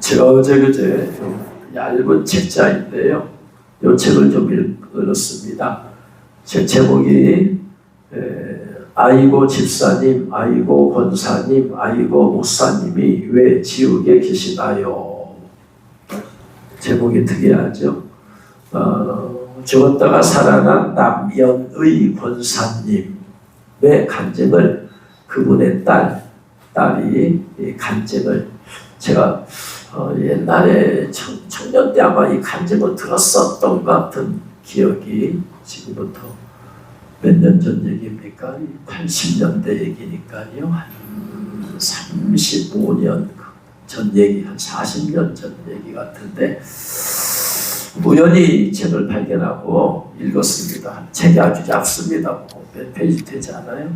제가 그제 얇은 책자인데요. 이 책을 좀 읽었습니다. 제 제목이 아이고 집사님, 아이고 권사님, 아이고 목사님이 왜 지옥에 계시나요? 제목이 특이하죠. 죽었다가 살아난 남연의 권사님의 간증을 그분의 딸이 간증을 제가 옛날에 청년 때 아마 이 간증을 들었었던 것 같은 기억이 지금부터 몇 년 전 얘기입니까? 80년대 얘기니까요. 한 35년 전 얘기, 한 40년 전 얘기 같은데 우연히 이 책을 발견하고 읽었습니다. 책이 아주 작습니다. 몇 페이지 되지 않아요?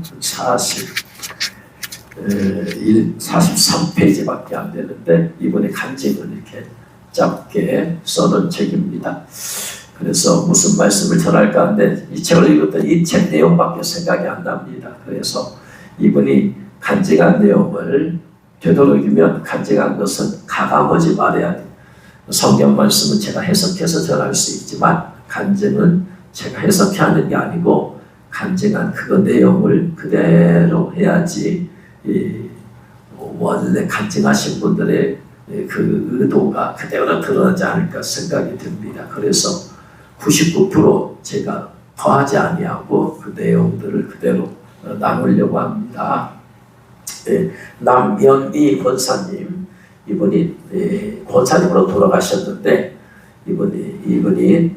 43페이지밖에 안 되는데 이번에 간증을 이렇게 짧게 써놓은 책입니다. 그래서 무슨 말씀을 전할까 하는데 이 책을 읽었더니 이 책 내용밖에 생각이 안 납니다. 그래서 이분이 간증한 내용을 되도록이면 간증한 것은 가감하지 말아야 돼요. 성경 말씀은 제가 해석해서 전할 수 있지만 간증은 제가 해석하는 게 아니고 간증한 그 내용을 그대로 해야지 원래 간증하신 분들의 그 의도가 그대로 드러나지 않을까 생각이 듭니다. 그래서 99% 제가 더하지 아니하고 그 내용들을 그대로 나누려고 합니다. 남연희 권사님, 이분이 권사님으로 돌아가셨는데 이분이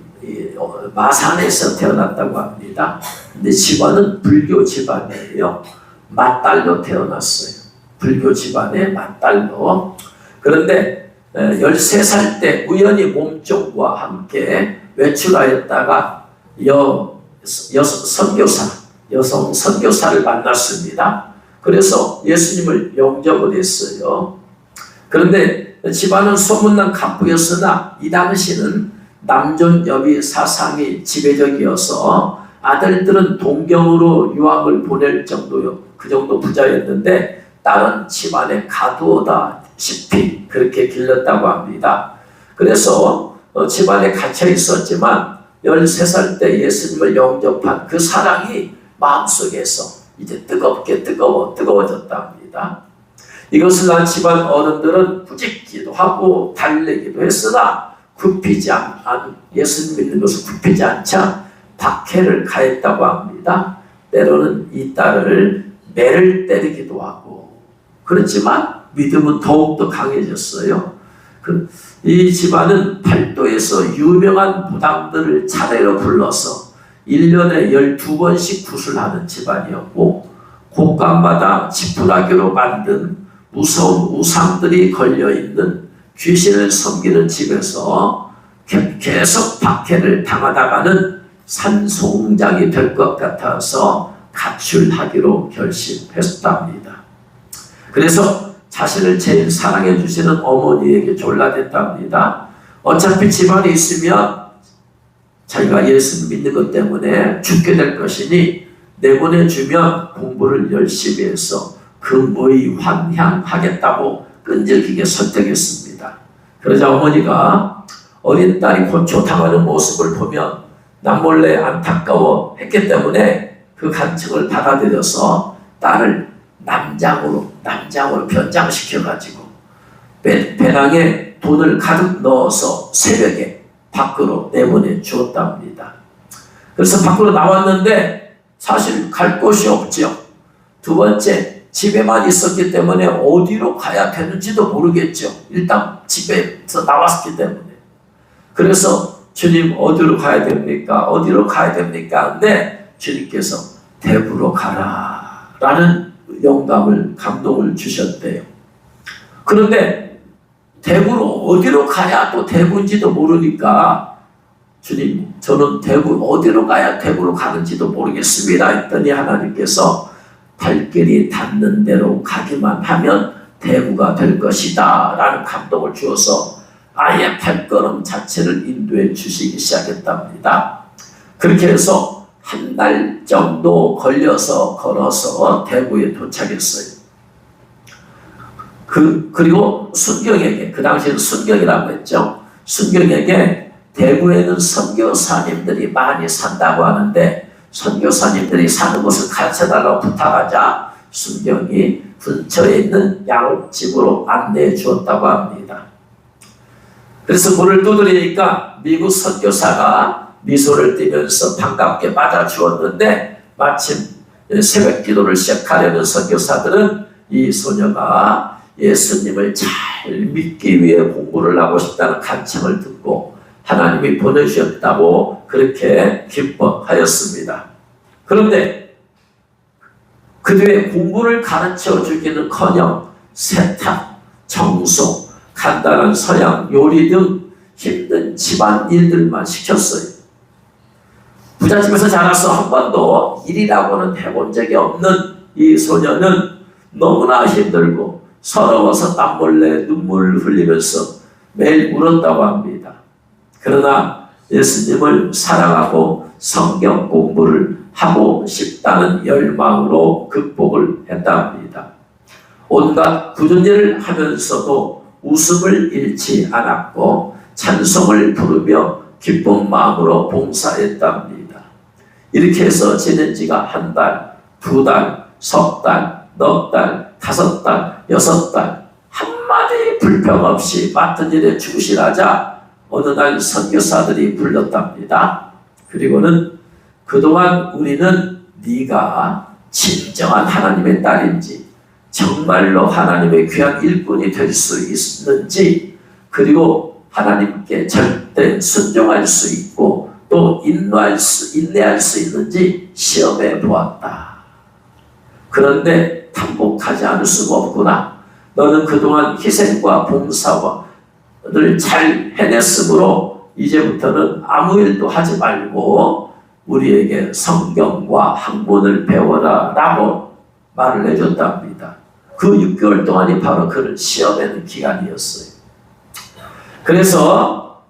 마산에서 태어났다고 합니다. 근데 집안은 불교 집안이에요. 맏딸로 태어났어요. 불교 집안의 맏딸로. 그런데 13살 때 우연히 몸종과 함께 외출하였다가 여성 선교사를 만났습니다. 그래서 예수님을 영접을 했어요. 그런데 집안은 소문난 갑부였으나 이 당시는 남존여비 사상이 지배적이어서 아들들은 동경으로 유학을 보낼 정도요. 그 정도 부자였는데 딸은 집안에 가두어다시피 그렇게 길렀다고 합니다. 그래서 집안에 갇혀 있었지만 13살 때 예수님을 영접한 그 사랑이 마음속에서 이제 뜨거워졌다 합니다. 이것을 난 집안 어른들은 꾸짖기도 하고 달래기도 했으나 예수님 믿는 것을 굽히지 않자 박해를 가했다고 합니다. 때로는 이 딸을 매를 때리기도 하고 그렇지만 믿음은 더욱더 강해졌어요. 이 집안은 팔도에서 유명한 무당들을 차례로 불러서 1년에 12번씩 구슬하는 집안이었고 곳간마다 지푸라기로 만든 무서운 우상들이 걸려있는 귀신을 섬기는 집에서 계속 박해를 당하다가는 산송장이 될 것 같아서 가출하기로 결심했답니다. 그래서 자신을 제일 사랑해 주시는 어머니에게 졸라댔답니다. 어차피 집안에 있으면 자기가 예수 믿는 것 때문에 죽게 될 것이니 내보내주면 공부를 열심히 해서 금의 환향하겠다고 끈질기게 설득했습니다. 그러자 어머니가 어린 딸이 고초당하는 모습을 보면 남몰래 안타까워 했기 때문에 그 간청을 받아들여서 딸을 남장으로 변장시켜가지고 배낭에 돈을 가득 넣어서 새벽에 밖으로 내보내 주었답니다. 그래서 밖으로 나왔는데 사실 갈 곳이 없죠. 두 번째, 집에만 있었기 때문에 어디로 가야 되는지도 모르겠죠. 일단 집에서 나왔기 때문에. 그래서 주님 어디로 가야 됩니까? 어디로 가야 됩니까? 근데 주님께서 대구로 가라 라는 영감을 감동을 주셨대요. 그런데 대구로 어디로 가야 또 대구인지도 모르니까 주님 저는 대구 어디로 가야 대구로 가는지도 모르겠습니다 했더니 하나님께서 발길이 닿는 대로 가기만 하면 대구가 될 것이다 라는 감동을 주어서 아예 발걸음 자체를 인도해 주시기 시작했답니다. 그렇게 해서 한 달 정도 걸어서 대구에 도착했어요. 그리고 순경에게, 그 당시에는 순경이라고 했죠. 순경에게 대구에는 선교사님들이 많이 산다고 하는데 선교사님들이 사는 곳을 가르쳐달라고 부탁하자 순경이 근처에 있는 양옥집으로 안내해 주었다고 합니다. 그래서 문을 두드리니까 미국 선교사가 미소를 띠면서 반갑게 맞아 주었는데 마침 새벽 기도를 시작하려는 선교사들은 이 소녀가 예수님을 잘 믿기 위해 공부를 하고 싶다는 간청을 듣고 하나님이 보내주셨다고 그렇게 기뻐하였습니다. 그런데 그 뒤에 공부를 가르쳐 주기는커녕 세탁, 청소, 간단한 서양, 요리 등 힘든 집안 일들만 시켰어요. 부잣집에서 자라서 한 번도 일이라고는 해본 적이 없는 이 소녀는 너무나 힘들고 서러워서 땀몰래 눈물을 흘리면서 매일 울었다고 합니다. 그러나 예수님을 사랑하고 성경 공부를 하고 싶다는 열망으로 극복을 했다 합니다. 온갖 굳은 일을 하면서도 웃음을 잃지 않았고 찬송을 부르며 기쁜 마음으로 봉사했다 합니다. 이렇게 해서 지낸 지가 한 달, 두 달, 석 달, 넉 달, 다섯 달, 여섯 달 한마디 불평 없이 맡은 일에 충실하자 어느 날 선교사들이 불렀답니다. 그리고는 그동안 우리는 네가 진정한 하나님의 딸인지 정말로 하나님의 귀한 일꾼이 될 수 있는지 그리고 하나님께 절대 순종할 수 있고 또 인내할 수 있는지 시험해 보았다. 그런데 탐복하지 않을 수가 없구나. 너는 그동안 희생과 봉사를 잘 해냈으므로 이제부터는 아무 일도 하지 말고 우리에게 성경과 학문을 배워라 라고 말을 해줬답니다. 그 6개월 동안이 바로 그를 시험하는 기간이었어요. 그래서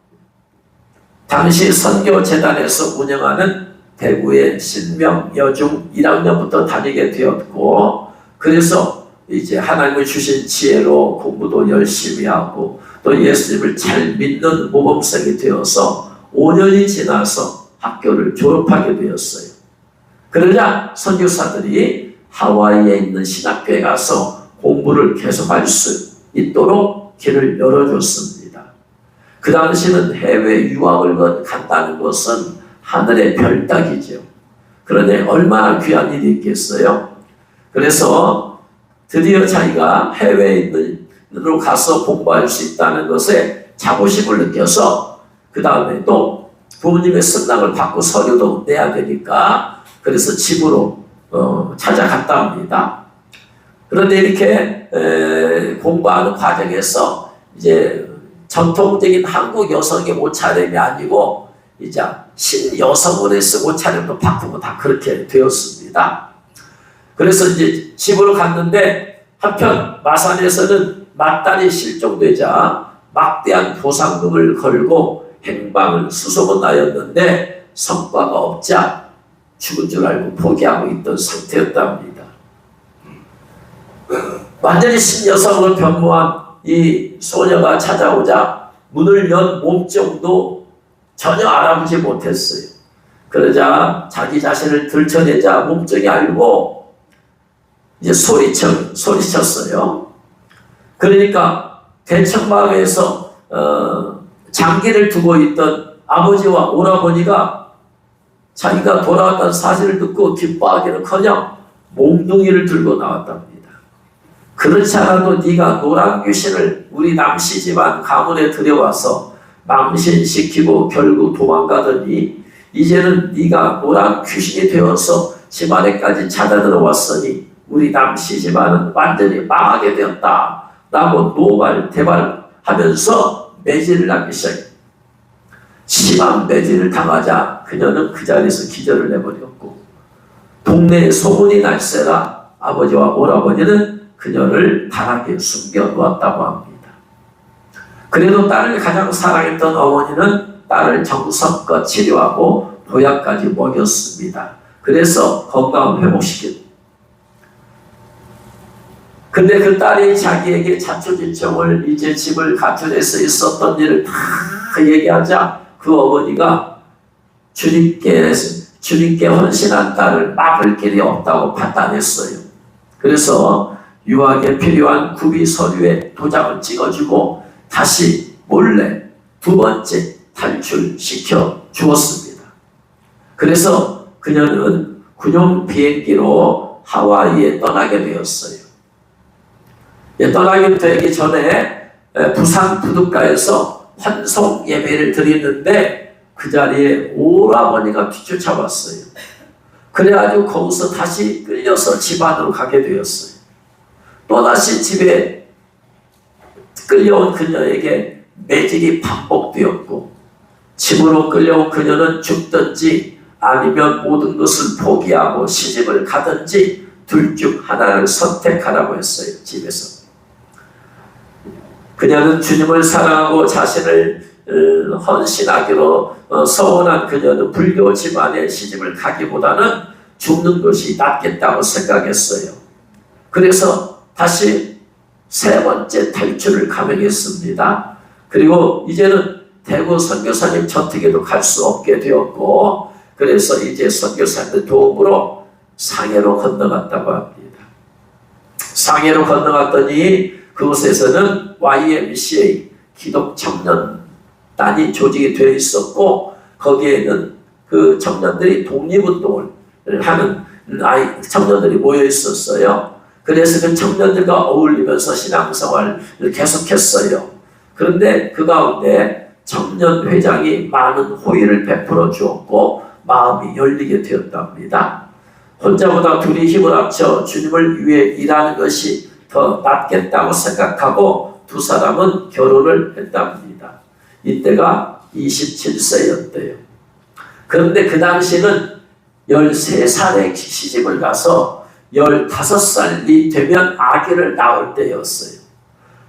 당시 선교재단에서 운영하는 대구의 신명 여중 1학년부터 다니게 되었고 그래서 이제 하나님을 주신 지혜로 공부도 열심히 하고 또 예수님을 잘 믿는 모범생이 되어서 5년이 지나서 학교를 졸업하게 되었어요. 그러자 선교사들이 하와이에 있는 신학교에 가서 공부를 계속할 수 있도록 길을 열어줬습니다. 그 당시는 해외 유학을 간다는 것은 하늘의 별따기죠. 그런데 얼마나 귀한 일이 있겠어요? 그래서 드디어 자기가 해외로 가서 공부할 수 있다는 것에 자부심을 느껴서 그 다음에 또 부모님의 승낙을 받고 서류도 내야 되니까 그래서 집으로 찾아갔다 합니다. 그런데 이렇게 공부하는 과정에서 이제 전통적인 한국 여성의 옷차림이 아니고 이제 신여성으로의 옷차림도 바꾸고 다 그렇게 되었습니다. 그래서 이제 집으로 갔는데 한편 마산에서는 맏딸이 실종되자 막대한 보상금을 걸고 행방을 수소문하였는데 성과가 없자 죽은 줄 알고 포기하고 있던 상태였다 합니다. 완전히 신여성을 변모한 이 소녀가 찾아오자 문을 연 몸정도 전혀 알아보지 못했어요. 그러자 자기 자신을 들춰내자 몸정이 알고 이제 소리쳤어요. 그러니까 대청마을에서 장기를 두고 있던 아버지와 오라버니가 자기가 돌아왔다는 사실을 듣고 기뻐하기는커녕 몽둥이를 들고 나왔답니다. 그렇지 않아도 네가 노란 귀신을 우리 남씨 집안 가문에 들여와서 망신시키고 결국 도망가더니 이제는 네가 노란 귀신이 되어서 집안에까지 찾아들어왔으니 우리 남씨 집안은 완전히 망하게 되었다 라고 노발대발하면서 매질을 하기 시작했다. 심한 매질을 당하자 그녀는 그 자리에서 기절을 해버렸고 동네에 소문이 날세라 아버지와 오라버니는 그녀를 단하게 숨겨놓았다고 합니다. 그래도 딸을 가장 사랑했던 어머니는 딸을 정성껏 치료하고 보약까지 먹였습니다. 그래서 건강을 회복시켰습니다. 근데 그 딸이 자기에게 자초지종을 이제 집을 갖춰내서 있었던 일을 다 얘기하자 그 어머니가 주님께 헌신한 딸을 막을 길이 없다고 판단했어요. 그래서 유학에 필요한 구비 서류에 도장을 찍어주고 다시 몰래 두 번째 탈출시켜 주었습니다. 그래서 그녀는 군용 비행기로 하와이에 떠나게 되었어요. 떠나게 되기 전에 부산 부둣가에서 환송 예배를 드리는데 그 자리에 오라버니가 뒤쫓아왔어요. 그래가지고 거기서 다시 끌려서 집 안으로 가게 되었어요. 또다시 집에 끌려온 그녀에게 매질이 반복되었고 집으로 끌려온 그녀는 죽든지 아니면 모든 것을 포기하고 시집을 가든지 둘 중 하나를 선택하라고 했어요. 집에서. 그녀는 주님을 사랑하고 자신을 헌신하기로 서원한 그녀는 불교 집안에 시집을 가기보다는 죽는 것이 낫겠다고 생각했어요. 그래서 다시 세 번째 탈출을 감행했습니다. 그리고 이제는 대구 선교사님 저택에도 갈 수 없게 되었고 그래서 이제 선교사님의 도움으로 상해로 건너갔다고 합니다. 상해로 건너갔더니 그곳에서는 YMCA 기독 청년단이 조직이 되어 있었고 거기에는 그 청년들이 독립운동을 하는 청년들이 모여 있었어요. 그래서 그 청년들과 어울리면서 신앙생활을 계속했어요. 그런데 그 가운데 청년회장이 많은 호의를 베풀어 주었고 마음이 열리게 되었답니다. 혼자보다 둘이 힘을 합쳐 주님을 위해 일하는 것이 더 낫겠다고 생각하고 두 사람은 결혼을 했답니다. 이때가 27세였대요. 그런데 그 당시는 13살에 시집을 가서 15살이 되면 아기를 낳을 때였어요.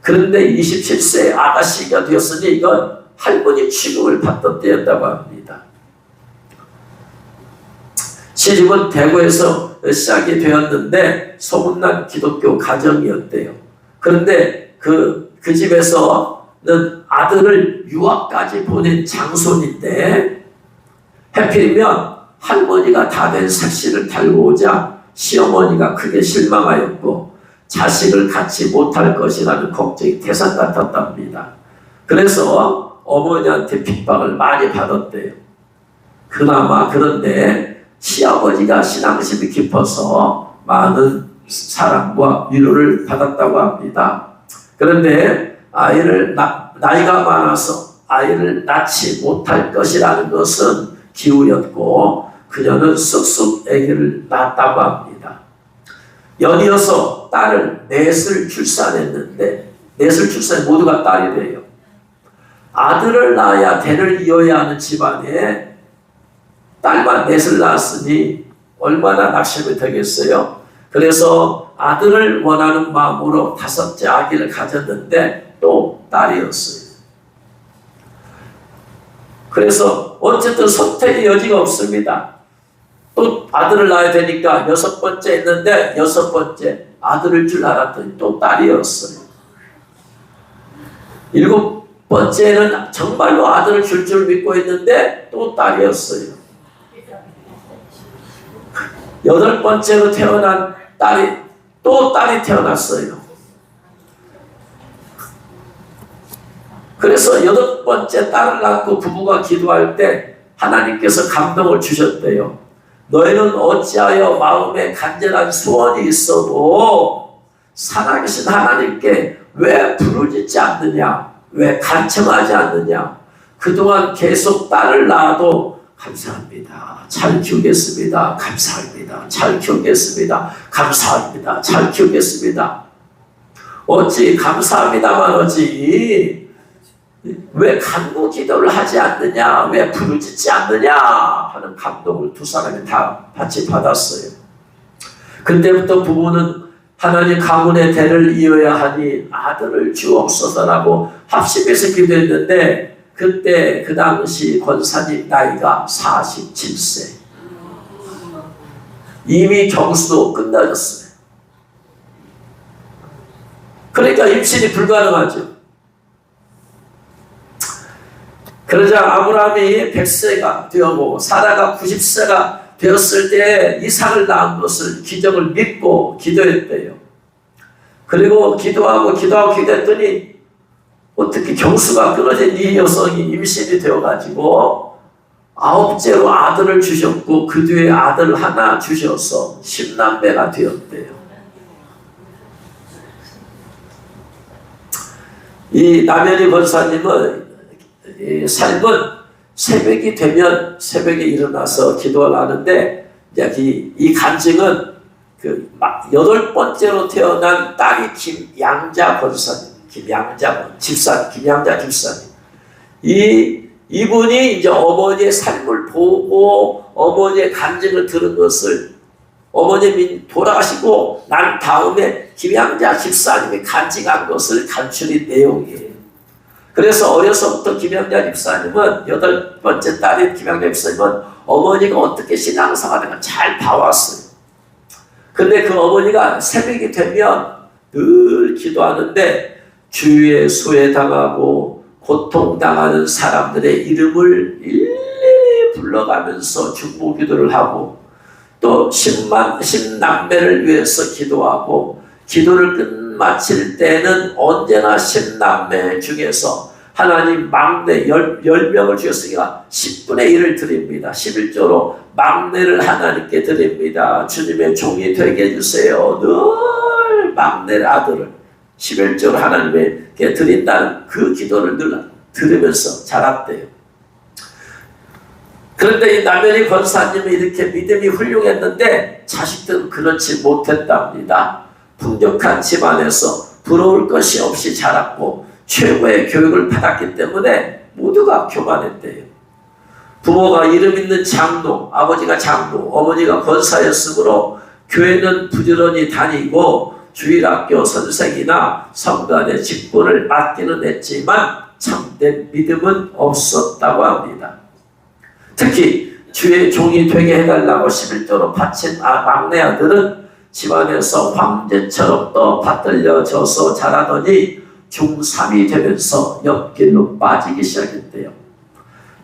그런데 27세에 아가씨가 되었으니 이건 할머니 취급을 받던 때였다고 합니다. 시집은 대구에서 시작이 되었는데 소문난 기독교 가정이었대요. 그런데 그 집에서는 아들을 유학까지 보낸 장손인데 하필이면 할머니가 다 된 삭시를 달고 오자 시어머니가 크게 실망하였고 자식을 갖지 못할 것이라는 걱정이 태산 같았답니다. 그래서 어머니한테 핍박을 많이 받았대요. 그나마 그런데 시아버지가 신앙심이 깊어서 많은 사랑과 위로를 받았다고 합니다. 그런데 아이를 나이가 많아서 아이를 낳지 못할 것이라는 것은 기우였고 그녀는 쑥쑥 아기를 낳았다고 합니다. 연이어서 딸을 넷을 출산했는데 넷을 출산해 모두가 딸이 돼요. 아들을 낳아야 대를 이어야 하는 집안에 딸만 넷을 낳았으니 얼마나 낙심이 되겠어요. 그래서 아들을 원하는 마음으로 5째 아기를 가졌는데 또 딸이었어요. 그래서 어쨌든 선택의 여지가 없습니다. 또 아들을 낳아야 되니까 6번째 했는데 6번째 아들일 줄 알았더니 또 딸이었어요. 7번째는 정말로 아들을 줄 줄 믿고 있는데 또 딸이었어요. 8번째로 태어난 딸이 태어났어요. 그래서 8번째 딸을 낳고 부부가 기도할 때 하나님께서 감동을 주셨대요. 너희는 어찌하여 마음에 간절한 소원이 있어도 살아계신 하나님께 왜 부르짖지 않느냐, 왜 간청하지 않느냐. 그동안 계속 딸을 낳아도 감사합니다, 잘 키우겠습니다, 감사합니다, 잘 키우겠습니다, 감사합니다, 잘 키우겠습니다. 어찌 감사합니다만 어찌 왜 간구 기도를 하지 않느냐, 왜 부르짖지 않느냐 하는 감동을 두 사람이 다 같이 받았어요. 그때부터 부부는 하나님 가문의 대를 이어야 하니 아들을 주옵소서라고 합심해서 기도했는데 그때 그 당시 권사님 나이가 47세. 이미 경수도 끝나졌어요. 그러니까 임신이 불가능하죠. 그러자 아브라함이 100세가 되었고 사라가 90세가 되었을 때 이삭을 낳은 것을 기적을 믿고 기도했대요. 그리고 기도하고 기도했더니 어떻게 경수가 끊어진 이 여성이 임신이 되어가지고 9째로 아들을 주셨고 그 뒤에 아들 하나 주셔서 10남매가 되었대요. 이 남현희 권사님은 이 삶은 새벽이 되면 새벽에 일어나서 기도를 하는데 이제 이 간증은 그 8번째로 태어난 딸이 김양자 권사님, 김양자 집사님. 이분이 이제 어머니의 삶을 보고 어머니의 간증을 들은 것을 어머님이 돌아가시고 난 다음에 김양자 집사님이 간증한 것을 간추린 내용이에요. 그래서 어려서부터 김양자 집사님은 8번째 딸인 김양자 집사님은 어머니가 어떻게 신앙생활을 잘 봐왔어요. 근데 그 어머니가 새벽이 되면 늘 기도하는데 주위에 소외당하고 고통당하는 사람들의 이름을 일일이 불러가면서 중보기도를 하고 또 10남매를 위해서 기도하고 기도를 끝마칠 때는 언제나 10남매 중에서 하나님 막내 10명을 주셨으니까 10분의 1을 드립니다. 11조로 막내를 하나님께 드립니다. 주님의 종이 되게 해주세요. 늘 막내 아들을 11조로 하나님께 드린다는 그 기도를 늘 들으면서 자랐대요. 그런데 이 남현희 권사님이 이렇게 믿음이 훌륭했는데 자식들은 그렇지 못했답니다. 풍족한 집안에서 부러울 것이 없이 자랐고 최고의 교육을 받았기 때문에 모두가 교만했대요. 부모가 이름 있는 장로, 아버지가 장로, 어머니가 권사였으므로 교회는 부지런히 다니고 주일학교 선생이나 성관의 직분을 맡기는 했지만 참된 믿음은 없었다고 합니다. 특히 주의 종이 되게 해달라고 11조로 바친 막내 아들은 집안에서 황제처럼 또 받들려져서 자라더니 중3이 되면서 옆길로 빠지기 시작했대요.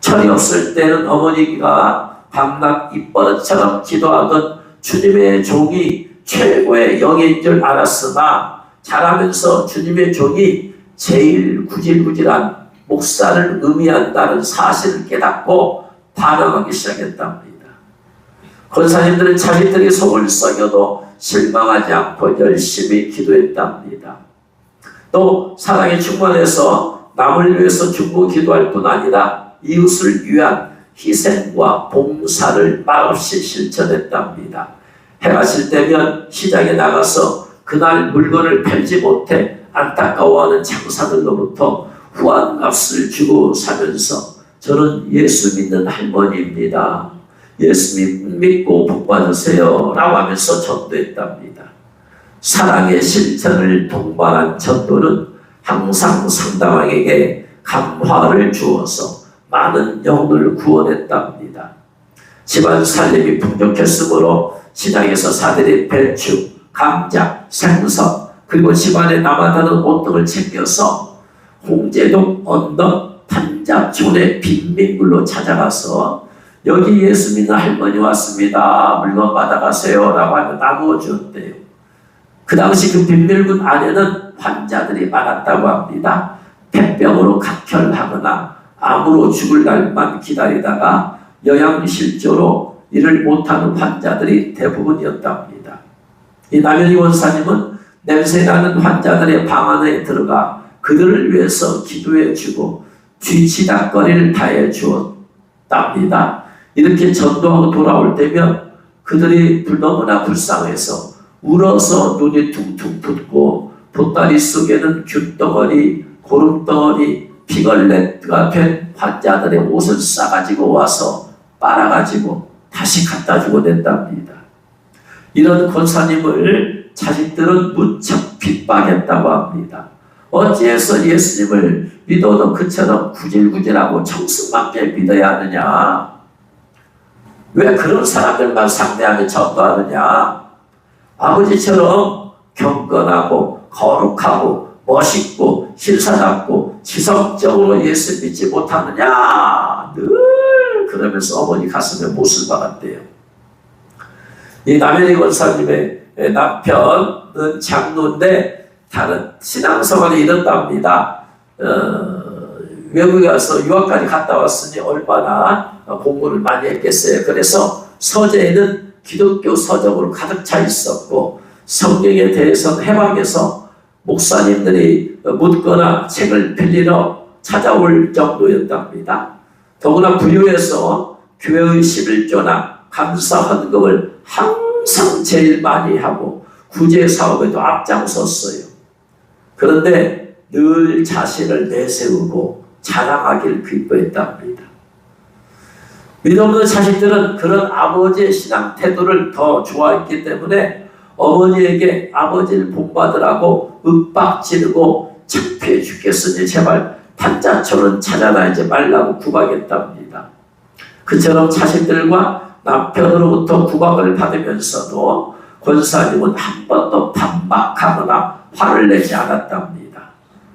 철이 없을 때는 어머니가 밤낮 입버릇처럼 기도하던 주님의 종이 최고의 영인 줄 알았으나 자라면서 주님의 종이 제일 구질구질한 목사를 의미한다는 사실을 깨닫고 반항하기 시작했답니다. 권사님들은 자기들이 속을 썩여도 실망하지 않고 열심히 기도했답니다. 또 사랑에 충만해서 남을 위해서 중보 기도할 뿐 아니라 이웃을 위한 희생과 봉사를 말없이 실천했답니다. 해가 질 때면 시장에 나가서 그날 물건을 팔지 못해 안타까워하는 장사들로부터 후한값을 주고 사면서 저는 예수 믿는 할머니입니다. 예수 믿고 복 받으세요 라고 하면서 전도했답니다. 사랑의 실천을 동반한 전도는 항상 상대방에게 감화를 주어서 많은 영혼을 구원했답니다. 집안 살림이 풍족했으므로 시장에서 사들인 배추, 감자, 생선 그리고 집안에 남아나는 옷 등을 챙겨서 홍제동 언덕 판자촌의 빈민굴로 찾아가서 여기 예수 믿는 할머니 왔습니다. 물건 받아가세요 라고 하며 나누어 주었대요. 그 당시 그 빈민굴 안에는 환자들이 많았다고 합니다. 폐병으로 각혈하거나 암으로 죽을 날만 기다리다가 영양실조로 일을 못하는 환자들이 대부분이었답니다. 이 남현희 원사님은 냄새나는 환자들의 방 안에 들어가 그들을 위해서 기도해 주고 쥐치닥거리를 다해 주었답니다. 이렇게 전도하고 돌아올 때면 그들이 너무나 불쌍해서 울어서 눈이 퉁퉁 붓고 보따리 속에는 귤덩어리, 고름덩어리, 피걸레가 된 환자들의 옷을 싸가지고 와서 빨아가지고 다시 갖다 주고 낸답니다. 이런 권사님을 자식들은 무척 핍박했다고 합니다. 어찌해서 예수님을 믿어도 그처럼 구질구질하고 청승맞게 믿어야 하느냐? 왜 그런 사람들만 상대하며 전도하느냐? 아버지처럼 경건하고 거룩하고 멋있고 신사답고 지성적으로 예수 믿지 못하느냐 늘 그러면서 어머니 가슴에 못을 박았대요. 이 남현희 권사님의 남편은 장로인데 다른 신앙생활이 이렇답니다. 외국에 가서 유학까지 갔다 왔으니 얼마나 공부를 많이 했겠어요. 그래서 서재에는 기독교 서적으로 가득 차 있었고 성경에 대해서는 해방에서 목사님들이 묻거나 책을 빌리러 찾아올 정도였답니다. 더구나 부유해서 교회의 11조나 감사 헌금을 항상 제일 많이 하고 구제 사업에도 앞장섰어요. 그런데 늘 자신을 내세우고 자랑하기를 기뻐했답니다. 믿음없는 자식들은 그런 아버지의 신앙 태도를 더 좋아했기 때문에 어머니에게 아버지를 본받으라고 윽박지르고 창피해 죽겠으니 제발 판자촌은 찾아다니지 말라고 구박했답니다. 그처럼 자식들과 남편으로부터 구박을 받으면서도 권사님은 한 번도 반박하거나 화를 내지 않았답니다.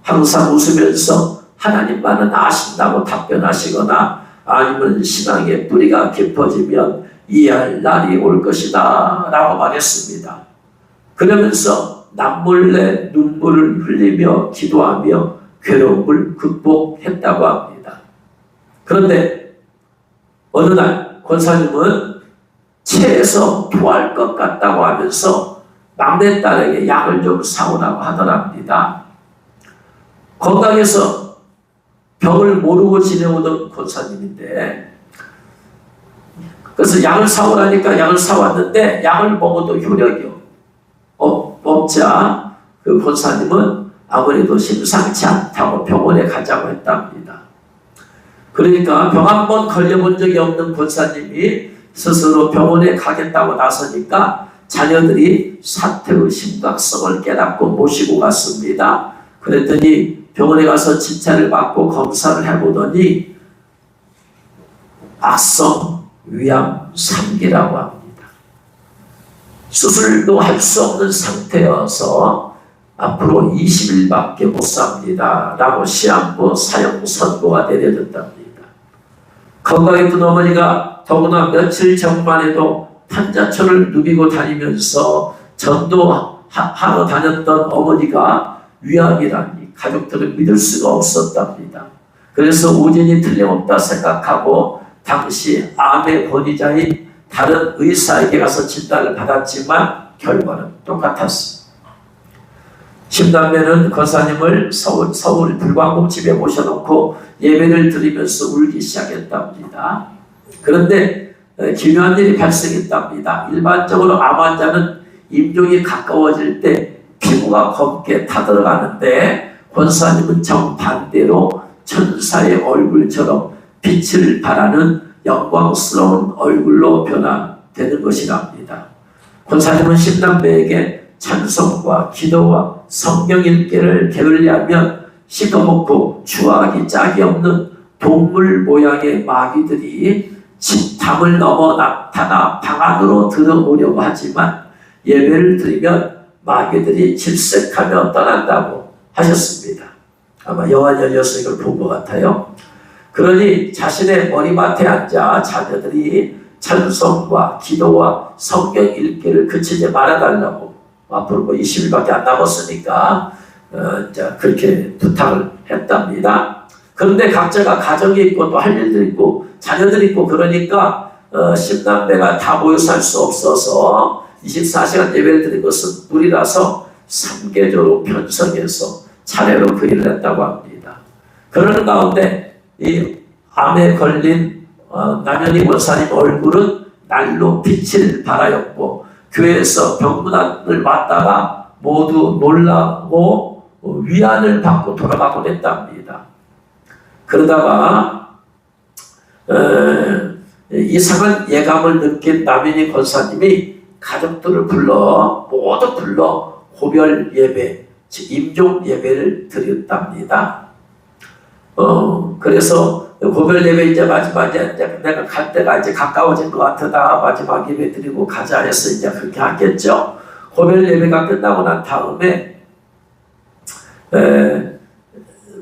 항상 웃으면서 하나님만은 아신다고 답변하시거나 아니면 신앙의 뿌리가 깊어지면 이해할 날이 올 것이다 라고 말했습니다. 그러면서 남몰래 눈물을 흘리며 기도하며 괴로움을 극복했다고 합니다. 그런데 어느 날 권사님은 체해서 토할 것 같다고 하면서 막내딸에게 약을 좀 사오라고 하더랍니다. 건강해서 병을 모르고 지내오던 권사님인데 그래서 약을 사오라니까 약을 사왔는데 약을 먹어도 효력이 없자 그 권사님은 아무래도 심상치 않다고 병원에 가자고 했답니다. 그러니까 병 한 번 걸려본 적이 없는 권사님이 스스로 병원에 가겠다고 나서니까 자녀들이 사태의 심각성을 깨닫고 모시고 갔습니다. 그랬더니 병원에 가서 진찰을 받고 검사를 해보더니 악성 위암 3기라고 합니다. 수술도 할 수 없는 상태여서 앞으로 20일밖에 못 삽니다 라고 시한부 사형 선고가 내려졌답니다. 건강했던 어머니가 더구나 며칠 전만 해도 판자촌을 누비고 다니면서 전도하러 다녔던 어머니가 위암이라니 가족들은 믿을 수가 없었답니다. 그래서 오진이 틀림없다 생각하고 당시 암의 권위자인 다른 의사에게 가서 진단을 받았지만 결과는 똑같았습니다. 심남매는 권사님을 서울 불광동 집에 모셔놓고 예배를 드리면서 울기 시작했답니다. 그런데 기묘한 일이 발생했답니다. 일반적으로 암 환자는 임종이 가까워질 때 피부가 검게 타들어가는데 권사님은 정반대로 천사의 얼굴처럼 빛을 발하는 영광스러운 얼굴로 변화되는 것이랍니다. 권사님은 심남매에게 찬송과 기도와 성경 읽기를 게을리하면 시커멓고 추하기 짝이 없는 동물 모양의 마귀들이 담을 넘어 나타나 방 안으로 들어오려고 하지만 예배를 드리면 마귀들이 질색하며 떠난다고 하셨습니다. 아마 영화 열려서 이걸 본 것 같아요. 그러니 자신의 머리맡에 앉아 자녀들이 찬송과 기도와 성경 읽기를 그치지 말아달라고 앞으로 20일밖에 안 남았으니까 그렇게 부탁을 했답니다. 그런데 각자가 가정이 있고 또 할 일도 있고 자녀들이 있고 그러니까 심남매가 다 모여 살 수 없어서 24시간 예배를 드린 것은 무리라서 3계조로 편성해서 차례로 그 일을 했다고 합니다. 그러는 가운데 이 암에 걸린 남현희 권사님 얼굴은 날로 빛을 발하였고 교회에서 병문안을 왔다가 모두 놀라고 위안을 받고 돌아가곤 했답니다. 그러다가 이상한 예감을 느낀 남현희 권사님이 가족들을 모두 불러 고별 예배, 즉 임종 예배를 드렸답니다. 그래서 고별 예배 이제 마지막에 내가 갈 때가 이제 가까워진 것 같으다. 마지막 예배 드리고 가자 해서 이제 그렇게 하겠죠. 고별 예배가 끝나고 난 다음에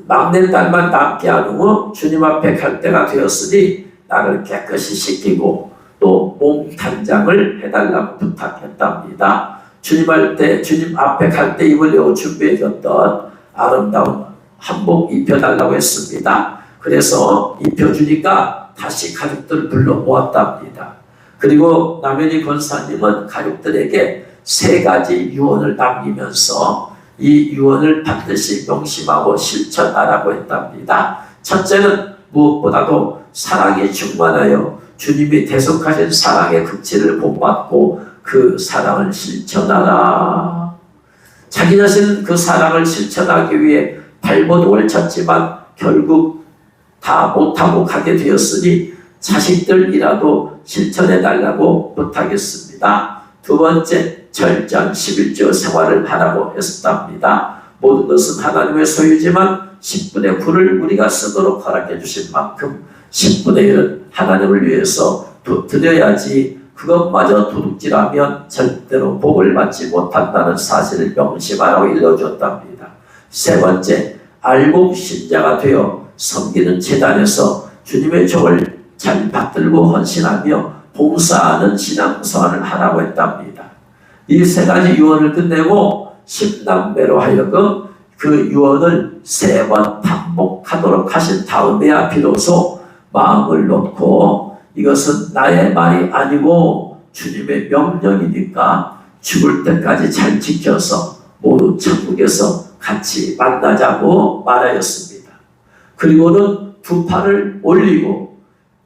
막내딸만 남게 한 후 주님 앞에 갈 때가 되었으니 나를 깨끗이 씻기고 또 몸 단장을 해달라고 부탁했답니다. 주님 앞에 갈 때 입으려고 준비해줬던 아름다운 한복 입혀달라고 했습니다. 그래서 입혀주니까 다시 가족들을 불러 모았답니다. 그리고 남현희 권사님은 가족들에게 3가지 유언을 남기면서 이 유언을 반드시 명심하고 실천하라고 했답니다. 첫째는 무엇보다도 사랑이 충만하여 주님이 대속하신 사랑의 극치를 본받고 그 사랑을 실천하라. 자기 자신은 그 사랑을 실천하기 위해 발버둥을 쳤지만 결국 다 못하고 가게 되었으니 자식들이라도 실천해달라고 부탁했습니다. 두 번째, 철저한 11조 생활을 하라고 했답니다. 모든 것은 하나님의 소유지만 10분의 9를 우리가 쓰도록 허락해 주신 만큼 10분의 1은 하나님을 위해서 드려야지 그것마저 도둑질하면 절대로 복을 받지 못한다는 사실을 명심하라고 일러주었답니다. 세 번째, 알곡 신자가 되어 섬기는 제단에서 주님의 종을 잘 받들고 헌신하며 봉사하는 신앙생활을 하라고 했답니다. 이 3가지 유언을 끝내고 10남매로 하여금 그 유언을 3번 반복하도록 하신 다음에야 비로소 마음을 놓고 이것은 나의 말이 아니고 주님의 명령이니까 죽을 때까지 잘 지켜서 모두 천국에서 같이 만나자고 말하였습니다. 그리고는 2 팔을 올리고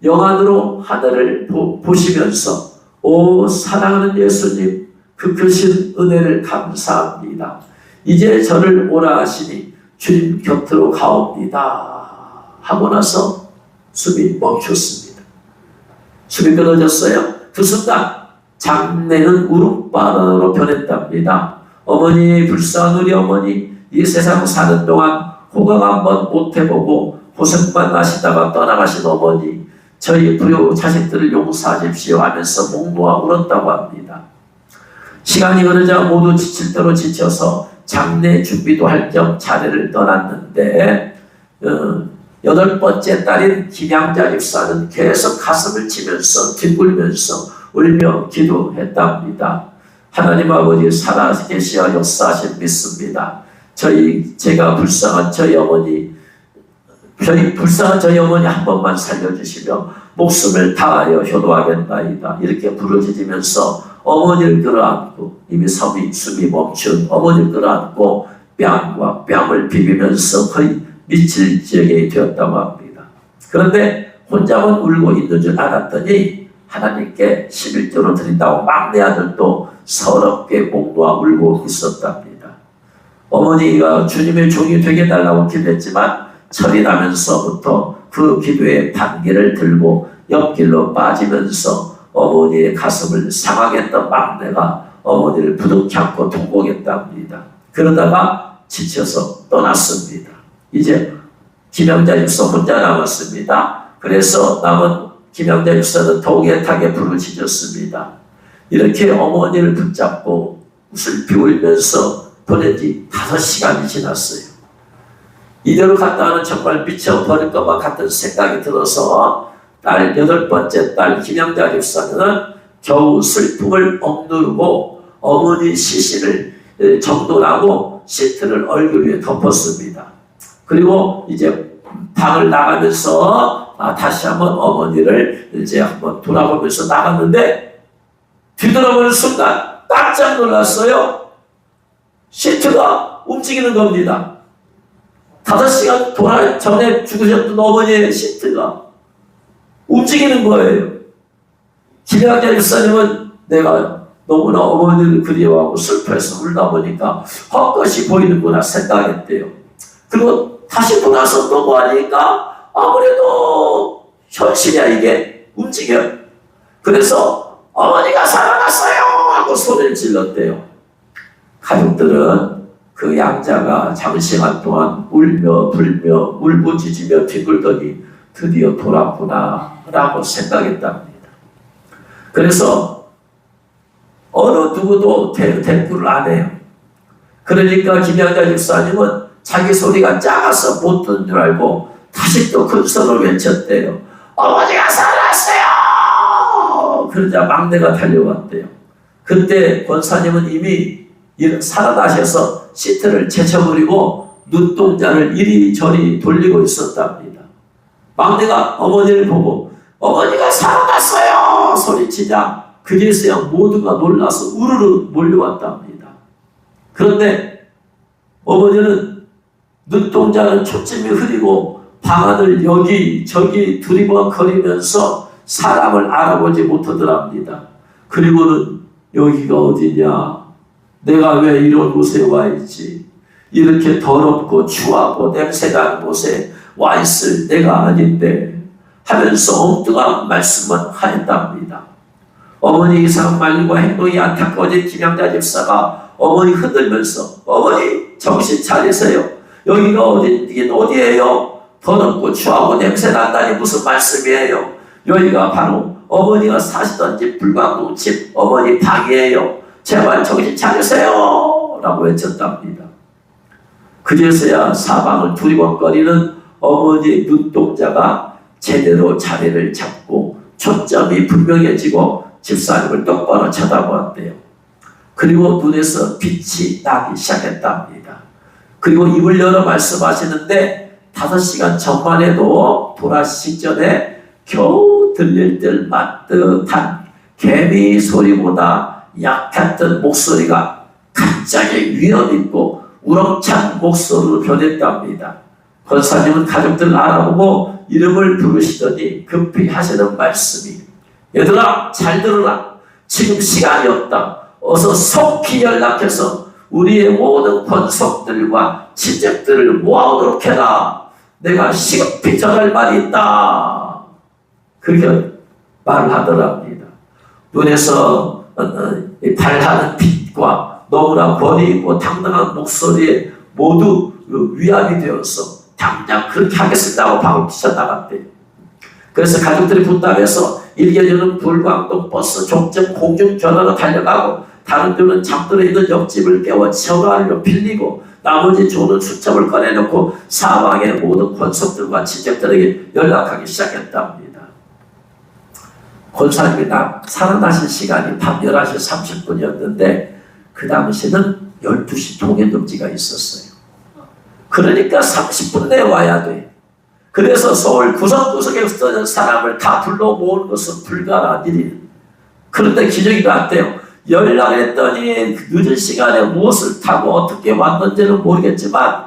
영안으로 하늘을 보시면서 오 사랑하는 예수님 그 크신 은혜를 감사합니다. 이제 저를 오라 하시니 주님 곁으로 가옵니다 하고 나서 숨이 멈췄습니다. 숨이 끊어졌어요. 그 순간 장내는 울음바다로 변했답니다. 어머니, 불쌍한 우리 어머니, 이 세상 사는 동안 호강 한번 못 해보고 고생만 하시다가 떠나가신 어머니, 저희 부요 자식들을 용서하십시오 하면서 몽노하 울었다고 합니다. 시간이 흐르자 모두 지칠 대로 지쳐서 장례 준비도 할 겸 자리를 떠났는데 8번째 딸인 김양자 집사는 계속 가슴을 치면서 뒹굴면서 울며 기도했답니다. 하나님 아버지 살아계시어 역사하신 믿습니다. 제가 불쌍한 저희 어머니 한 번만 살려주시며 목숨을 다하여 효도하겠나이다. 이렇게 부르짖으면서 어머니를 끌어안고 이미 숨이 멈춘 어머니를 끌어안고 뺨과 뺨을 비비면서 거의 미칠 지경이 되었다고 합니다. 그런데 혼자만 울고 있는 줄 알았더니 하나님께 11조로 드린다고 막내 아들도 서럽게 몽노하 울고 있었답니다. 어머니가 주님의 종이 되게 달라고 기도했지만 철이 나면서부터 그 기도의 반기를 들고 옆길로 빠지면서 어머니의 가슴을 상하게 했던 막내가 어머니를 부둥켜 안고 통곡했답니다. 그러다가 지쳐서 떠났습니다. 이제 김양자 집사 혼자 남았습니다. 그래서 남은 김양자 집사는 더욱 애타게 부르짖었습니다. 이렇게 어머니를 붙잡고 슬피 울면서 보낸 지 5시간이 지났어요. 이대로 갔다가는 정말 미쳐버릴 것만 같은 생각이 들어서 8번째 딸 김양자 집사는 겨우 슬픔을 억누르고 어머니 시신을 정돈하고 시트를 얼굴 위에 덮었습니다. 그리고 이제 방을 나가면서 다시 한번 어머니를 이제 한번 돌아보면서 나갔는데 뒤돌아보는 순간 깜짝 놀랐어요. 시트가 움직이는 겁니다. 5시간 전에 죽으셨던 어머니의 시트가 움직이는 거예요. 김양자 집사님은 내가 너무나 어머니를 그리워하고 슬퍼해서 울다 보니까 헛것이 보이는구나 생각했대요. 그리고 다시 돌아서 또 뭐하니까 아무래도 현실이야 이게 움직여. 그래서 어머니가 살아났어요 하고 소리를 질렀대요. 가족들은 그 양자가 장시간 동안 울며 불며 울부짖으며 뒤굴더니 드디어 돌아왔구나 라고 생각했답니다. 그래서 어느 누구도 대꾸를 안 해요. 그러니까 김양자 집사님은 자기 소리가 작아서 못 듣는 줄 알고 다시 또 큰 소리로 외쳤대요. 어머니가 살아났어요! 그러자 막내가 달려왔대요. 그때 권사님은 이미 살아나셔서 시트를 제쳐버리고 눈동자를 이리저리 돌리고 있었답니다. 막내가 어머니를 보고 어머니가 살아났어요! 소리치자 그제서야 모두가 놀라서 우르르 몰려왔답니다. 그런데 어머니는 눈동자는 초점이 흐리고 방안을 여기저기 두리번거리면서 사람을 알아보지 못하더랍니다. 그리고는 여기가 어디냐? 내가 왜 이런 곳에 와 있지? 이렇게 더럽고 추하고 냄새나는 곳에 와 있을 내가 아닌데 하면서 엉뚱한 말씀만 하였답니다. 어머니 이상 말과 행동이 안타까워진 김양자 집사가 어머니 흔들면서 어머니 정신 차리세요. 여기가 어디긴 어디예요? 더럽고 추하고 냄새 난다니 무슨 말씀이에요? 여기가 바로 어머니가 사시던 집 불광동 집 어머니 방이에요. 제발 정신 차리세요! 라고 외쳤답니다. 그제서야 사방을 두리번거리는 어머니의 눈동자가 제대로 자리를 잡고 초점이 분명해지고 집사님을 똑바로 쳐다보았대요. 그리고 눈에서 빛이 나기 시작했답니다. 그리고 입을 열어 말씀하시는데 5시간 전만 해도 돌아가시기 전에 겨우 들릴 듯 맞듯한 개미 소리보다 약했던 목소리가 갑자기 위험있고 우렁찬 목소리로 변했답니다. 권사님은 가족들 알아보고 이름을 부르시더니 급히 하시는 말씀이 얘들아 잘 들으라. 지금 시간이 없다. 어서 속히 연락해서 우리의 모든 권속들과 친척들을 모아오도록 해라. 내가 시급히 전할 말이 있다. 그렇게 말을 하더랍니다. 눈에서 발하는 빛과 너무나 권위 있고 당당한 목소리에 모두 위안이 되어서 당장 그렇게 하겠습니다고 방을 뛰쳐나갔대요. 그래서 가족들이 분담해서 일개주는 불광동 버스 종점 공중전화로 달려가고 다른 주는 잠들어 있는 옆집을 깨워 전화를 빌리고 나머지 주는 수첩을 꺼내놓고 사방의 모든 권속들과 친척들에게 연락하기 시작했답니다. 권사님이 살아나신 시간이 밤 11시 30분이었는데 그 당시는 12시 통행금지가 있었어요. 그러니까 30분 내에 와야 돼. 그래서 서울 구석구석에 쓰는 사람을 다 불러 모으는 것은 불가능한 일이에요. 그런데 기적이 났대요. 연락했더니 늦은 시간에 무엇을 타고 어떻게 왔는지는 모르겠지만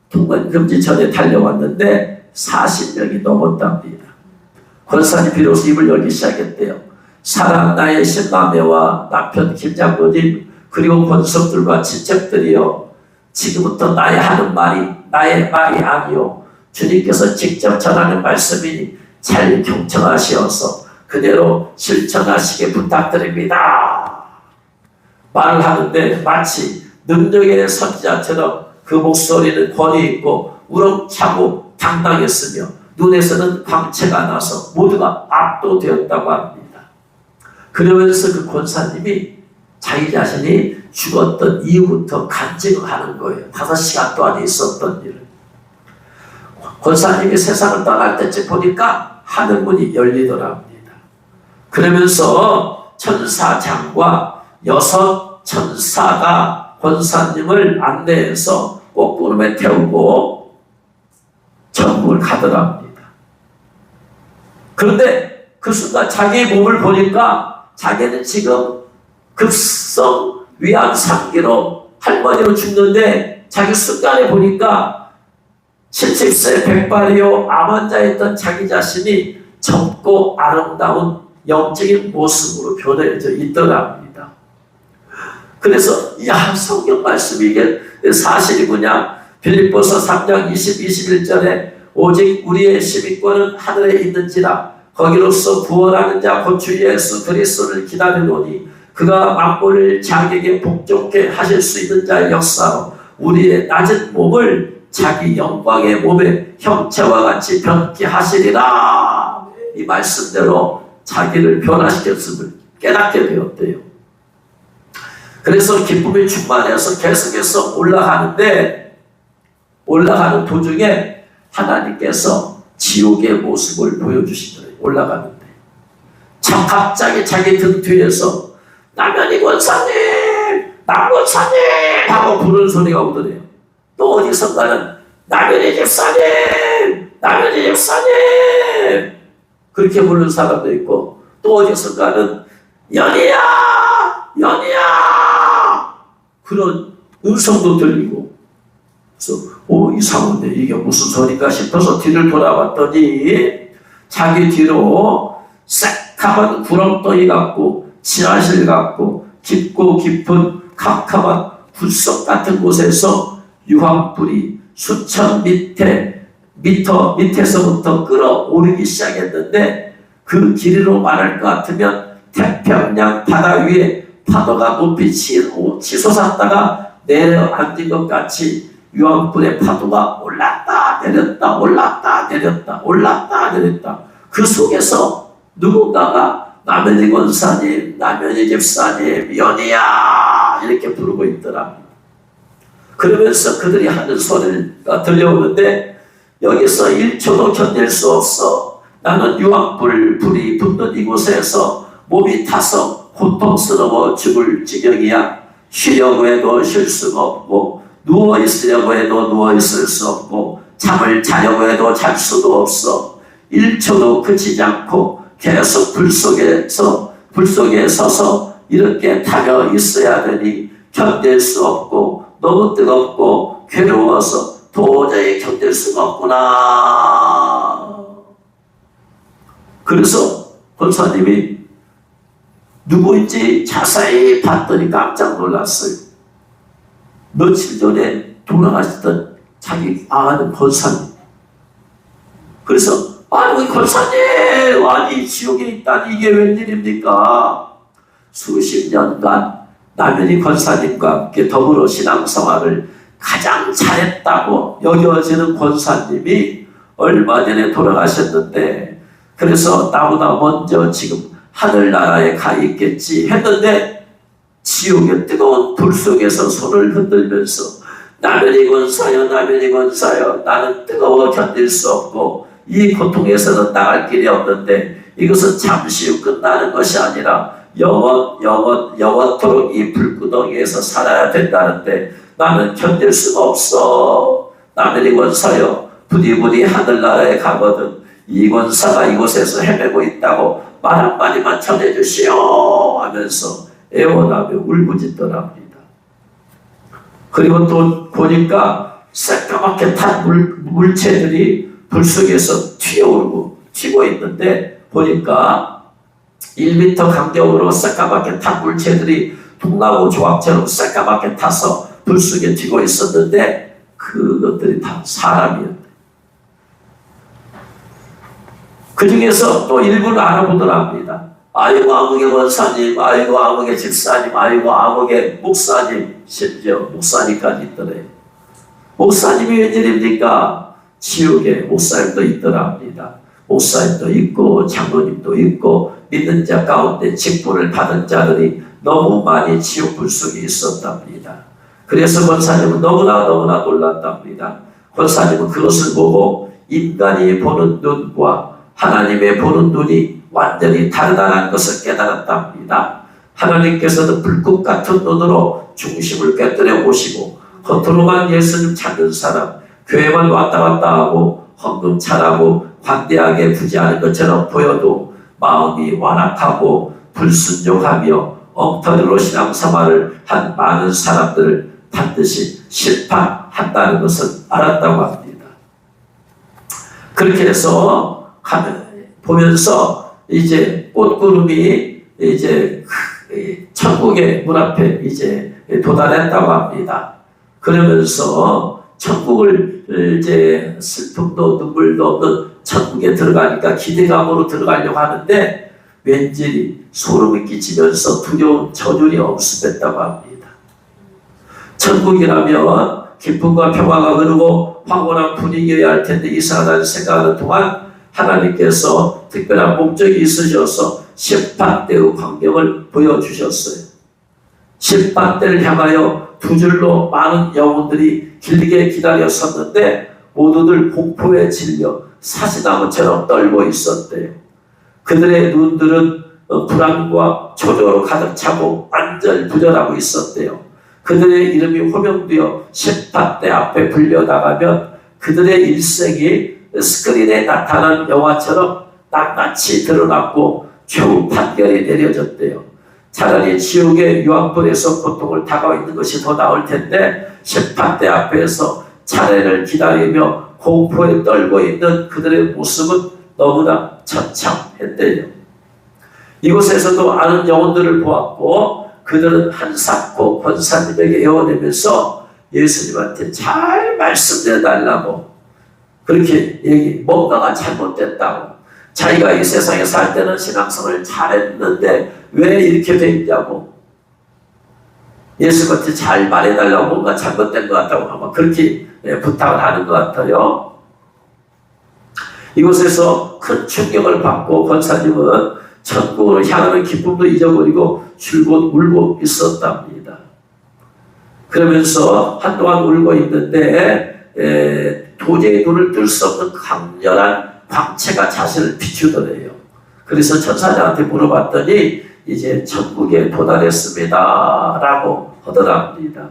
통행금지 전에 달려왔는데 40명이 넘었답니다. 권사님 비로소 입을 열기 시작했대요. 사랑 나의 신남매와 남편 김장로님 그리고 권속들과 친척들이여 지금부터 나의 하는 말이 나의 말이 아니요 주님께서 직접 전하는 말씀이니 잘 경청하시어서 그대로 실천하시게 부탁드립니다. 말을 하는데 마치 능력의 선지자처럼 그 목소리는 권위 있고 우렁차고 당당했으며 눈에서는 광채가 나서 모두가 압도되었다고 합니다. 그러면서 그 권사님이 자기 자신이 죽었던 이후부터 간증을 하는 거예요. 5시간 동안 있었던 일을. 권사님이 세상을 떠날 때쯤 보니까 하늘문이 열리더랍니다. 그러면서 천사장과 6 천사가 권사님을 안내해서 꽃구름에 태우고 천국을 가더랍니다. 그런데 그 순간 자기의 몸을 보니까 자기는 지금 급성 위암 3기로 할머니로 죽는데 자기 순간에 보니까 70세 백발이요 암 환자였던 자기 자신이 젊고 아름다운 영적인 모습으로 변해져 있더랍니다. 그래서 야 성경 말씀이 이게 사실이구나. 빌립보서 3장 21절에 오직 우리의 시민권은 하늘에 있는지라 거기로서 구원하는 자 곧 주 예수 그리스도를 기다리노니 그가 만물을 자기에게 복종케 하실 수 있는 자의 역사로 우리의 낮은 몸을 자기 영광의 몸의 형체와 같이 변케 하시리라. 이 말씀대로 자기를 변화시켰음을 깨닫게 되었대요. 그래서 기쁨이 충만해서 계속해서 올라가는데 올라가는 도중에 하나님께서 지옥의 모습을 보여주시더래요. 올라가는데 참 갑자기 자기 등 뒤에서 남현희 권사님, 남 권사님 하고 부르는 소리가 오더래요. 또 어디선가는 남현희 집사님, 남현희 집사님 그렇게 부르는 사람도 있고, 또 어디선가는 연희야, 연희야 그런 음성도 들리고, 그래서 이상한데 이게 무슨 소리가 싶어서 뒤를 돌아봤더니 자기 뒤로 새카만 구렁덩이 같고 지하실 같고 깊고 깊은 캄캄한 굴속 같은 곳에서 유황불이 수천 미터 밑에서부터 끌어오르기 시작했는데, 그 길이로 말할 것 같으면 태평양 바다 위에 파도가 높이 치솟았다가 내려앉은 것 같이 유황불의 파도가 올랐다 내렸다 올랐다 내렸다 올랐다 내렸다. 그 속에서 누군가가 남현희 권사님, 남현희 집사님, 연희야 이렇게 부르고 있더라. 그러면서 그들이 하는 소리가 들려오는데, 여기서 1초도 견딜 수 없어. 나는 유황불이 붙는 이곳에서 몸이 타서 고통스러워 죽을 지경이야. 쉬려고 해도 쉴 수가 없고, 누워있으려고 해도 누워있을 수 없고, 잠을 자려고 해도 잘 수도 없어. 1초도 그치지 않고 계속 불 속에 서서 이렇게 타려 있어야 되니 견딜 수 없고, 너무 뜨겁고 괴로워서 도저히 견딜 수가 없구나. 그래서 권사님이 누구인지 자세히 봤더니 깜짝 놀랐어요. 며칠 전에 돌아가셨던 자기 아는 권사님. 그래서 우리 권사님, 아니 지옥에 있다니 이게 웬일입니까? 수십 년간 남현희 권사님과 함께 더불어 신앙생활을 가장 잘했다고 여겨지는 권사님이 얼마 전에 돌아가셨는데, 그래서 나보다 먼저 지금 하늘나라에 가 있겠지 했는데, 지옥의 뜨거운 불 속에서 손을 흔들면서 남현희 권사여, 남현희 권사여, 나는 뜨거워 견딜 수 없고 이 고통에서는 나갈 길이 없는데, 이것은 잠시 후 끝나는 것이 아니라 영원토록 이 불구덩이에서 살아야 된다는데 나는 견딜 수가 없어. 남현희 권사여, 부디부디 하늘나라에 가거든 이 권사가 이곳에서 헤매고 있다고 말 한마디만 전해주시오 하면서 애원하며 울부짖더랍니다. 그리고 또 보니까 새까맣게 탄 물체들이 불 속에서 튀고 있는데, 보니까 1m 간격으로 새까맣게 탄 물체들이 통나무 조각처럼 새까맣게 타서 불 속에 튀고 있었는데, 그것들이 다 사람이었대. 그 중에서 또 일부를 알아보더랍니다. 아이고 아무개 권사님, 아이고 아무개 집사님, 아이고 아무개 목사님, 심지어 목사님까지 있더래요. 목사님이 웬일입니까? 지옥에 목사님도 있더랍니다. 목사님도 있고 장로님도 있고 믿는 자 가운데 직분을 받은 자들이 너무 많이 지옥 불 속에 있었답니다. 그래서 권사님은 너무나 놀랐답니다. 권사님은 그것을 보고 인간이 보는 눈과 하나님의 보는 눈이 완전히 다르다는 것을 깨달았답니다. 하나님께서는 불꽃 같은 눈으로 중심을 꿰뚫어 보시고, 겉으로만 예수님 찾는 사람, 교회만 왔다 갔다 하고 헌금 잘하고 관대하게 부지하는 것처럼 보여도 마음이 완악하고 불순종하며 엉터리로 신앙생활을 한 많은 사람들을 반드시 심판한다는 것을 알았다고 합니다. 그렇게 해서 보면서 이제 꽃구름이 이제 천국의 문 앞에 이제 도달했다고 합니다. 그러면서 천국을 이제 슬픔도 눈물도 없는 천국에 들어가니까 기대감으로 들어가려고 하는데, 왠지 소름이 끼치면서 두려운 전율이 엄습했다고 합니다. 천국이라면 기쁨과 평화가 흐르고 황홀한 분위기여야 할 텐데 이상하다는 생각하는 동안 하나님께서 특별한 목적이 있으셔서 심판대의 광경을 보여주셨어요. 심판대를 향하여 두 줄로 많은 영혼들이 길게 기다렸었는데 모두들 공포에 질려 사시나무처럼 떨고 있었대요. 그들의 눈들은 불안과 초조로 가득 차고 안절부절하고 있었대요. 그들의 이름이 호명되어 심판대 앞에 불려나가면 그들의 일생이 스크린에 나타난 영화처럼 낱낱이 드러났고 최후 판결이 내려졌대요. 차라리 지옥의 유황불에서 고통을 당하고 있는 것이 더 나을 텐데 심판대 앞에서 차례를 기다리며 공포에 떨고 있는 그들의 모습은 너무나 처참했대요. 이곳에서도 아는 영혼들을 보았고 그들은 한사코 권사님에게 애원하면서 예수님한테 잘 말씀드려달라고 그렇게 뭔가가 잘못됐다고, 자기가 이 세상에 살 때는 신앙생활을 잘했는데 왜 이렇게 돼 있냐고, 예수님한테 잘 말해달라고 뭔가 잘못된 것 같다고 아마 그렇게 부탁을 하는 것 같아요. 이곳에서 큰 충격을 받고 권사님은 천국으로 향하는 기쁨도 잊어버리고 줄곧 울고 있었답니다. 그러면서 한동안 울고 있는데 도저히 눈을 뜰 수 없는 강렬한 광채가 자신을 비추더래요. 그래서 천사장한테 물어봤더니 이제 천국에 도달했습니다 라고 하더랍니다.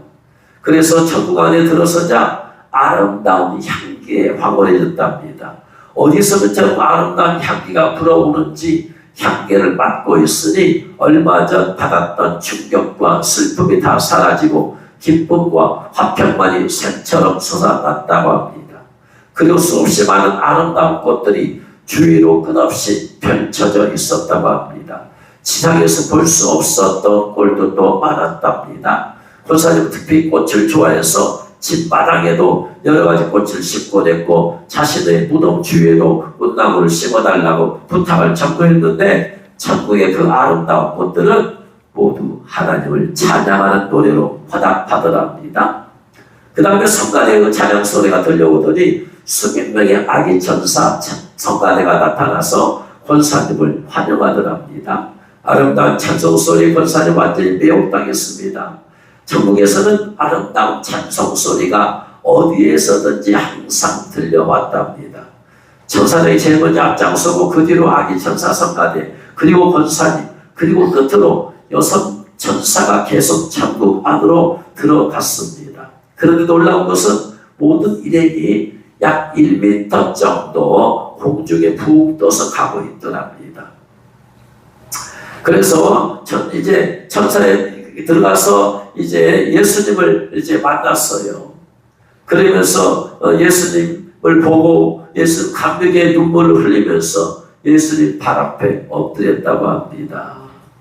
그래서 천국 안에 들어서자 아름다운 향기에 황홀해졌답니다. 어디서 저런 아름다운 향기가 불어오는지 향기를 맡고 있으니 얼마 전 받았던 충격과 슬픔이 다 사라지고 기쁨과 화평만이 샘처럼 솟아났다고 합니다. 그리고 수없이 많은 아름다운 꽃들이 주위로 끝없이 펼쳐져 있었다고 합니다. 지상에서 볼 수 없었던 꼴도 많았답니다. 권사님은 특히 꽃을 좋아해서 집 마당에도 여러 가지 꽃을 심고 냈고 자신의 무덤 주위에도 꽃나무를 심어달라고 부탁을 전거했는데 천국의 그 아름다운 꽃들은 모두 하나님을 찬양하는 노래로 화답하더랍니다. 그 다음에 성가대의 그 찬양 소리가 들려오더니 수백 명의 아기 천사 성가대가 나타나서 권사님을 환영하더랍니다. 아름다운 찬송 소리 권사님 완전히 매혹당했습니다. 천국에서는 아름다운 찬송 소리가 어디에서든지 항상 들려왔답니다. 천사들이 제일 먼저 앞장서고 그 뒤로 아기 천사 성가대 그리고 권사님 그리고 끝으로 6 천사가 계속 천국 안으로 들어갔습니다. 그런데 놀라운 것은 모든 일행이 약 1m 정도 공중에 붕 떠서 가고 있더랍니다. 그래서 이제 천사에 들어가서 이제 예수님을 이제 만났어요. 그러면서 예수님을 보고 예수 감격의 눈물을 흘리면서 예수님 발 앞에 엎드렸다고 합니다.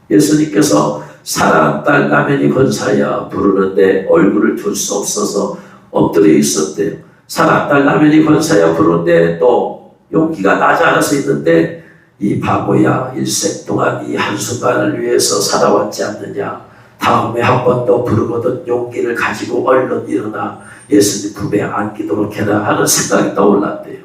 예수님께서 사랑하는 딸 나면이 권사야 부르는데 얼굴을 둘 수 없어서 엎드려 있었대요. 사랑하는 딸 나면이 권사야 부르는데 또 용기가 나지 않아서 있는데 이 바보야 일생 동안 이 한순간을 위해서 살아왔지 않느냐. 다음에 한 번 더 부르거든 용기를 가지고 얼른 일어나 예수님 품에 안기도록 해라 하는 생각이 떠올랐대요.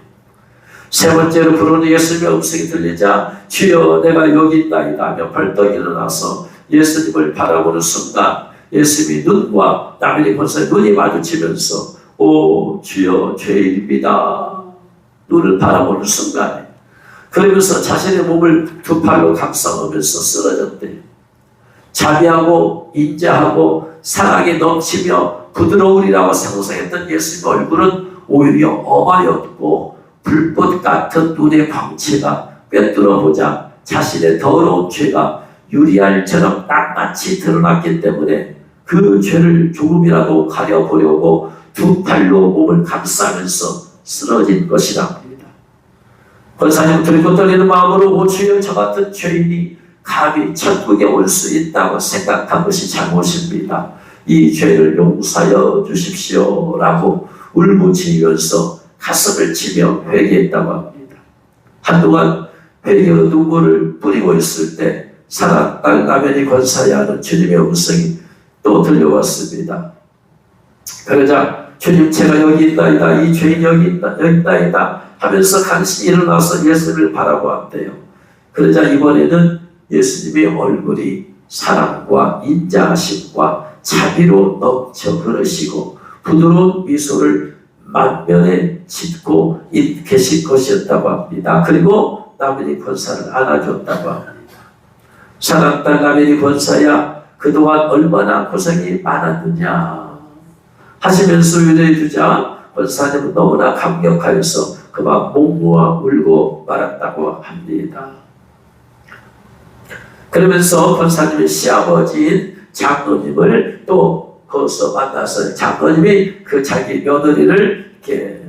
세 번째로 부르는 예수님의 음성이 들리자 주여 내가 여기 있나이다 하며 벌떡 일어나서 예수님을 바라보는 순간 예수님이 눈과 나면이 권사의 눈이 마주치면서 오 주여 죄인입니다. 눈을 바라보는 순간에 그러면서 자신의 몸을 두 팔로 감싸면서 쓰러졌대요. 자비하고 인자하고 사랑이 넘치며 부드러우리라고 상상했던 예수님의 얼굴은 오히려 엄하였고 불꽃 같은 눈의 광채가 꿰뚫어보자 자신의 더러운 죄가 유리알처럼 낱낱이 드러났기 때문에 그 죄를 조금이라도 가려보려고 두 팔로 몸을 감싸면서 쓰러진 것이랍니다. 권사님은 들고 떨리는 마음으로 오 주여 저 같은 죄인이 감히 천국에 올 수 있다고 생각한 것이 잘못입니다. 이 죄를 용서하여 주십시오 라고 울부짖으면서 가슴을 치며 회개했다고 합니다. 한동안 회개의 눈물을 뿌리고 있을 때 사랑하는 딸 나면이 권사야 하는 주님의 음성이 또 들려왔습니다. 그러자 주님 제가 여기 있다이다 이 죄인 여기 있다이다 하면서 간신히 일어나서 예수님을 바라보았대요. 그러자 이번에는 예수님의 얼굴이 사랑과 인자하심과 자비로 넘쳐 흐르시고 부드러운 미소를 만면에 짓고 계실 것이었다고 합니다. 그리고 나베리 권사를 안아줬다고 합니다. 사랑하는 딸 나베리 권사야, 그동안 얼마나 고생이 많았느냐 하시면서 위로해 주자 권사님은 너무나 감격하여서 그만 몽무와 울고 말았다고 합니다. 그러면서 권사님의 시아버지인 장로님을 또 거기서 만나서 장로님이 그 자기 며느리를 이렇게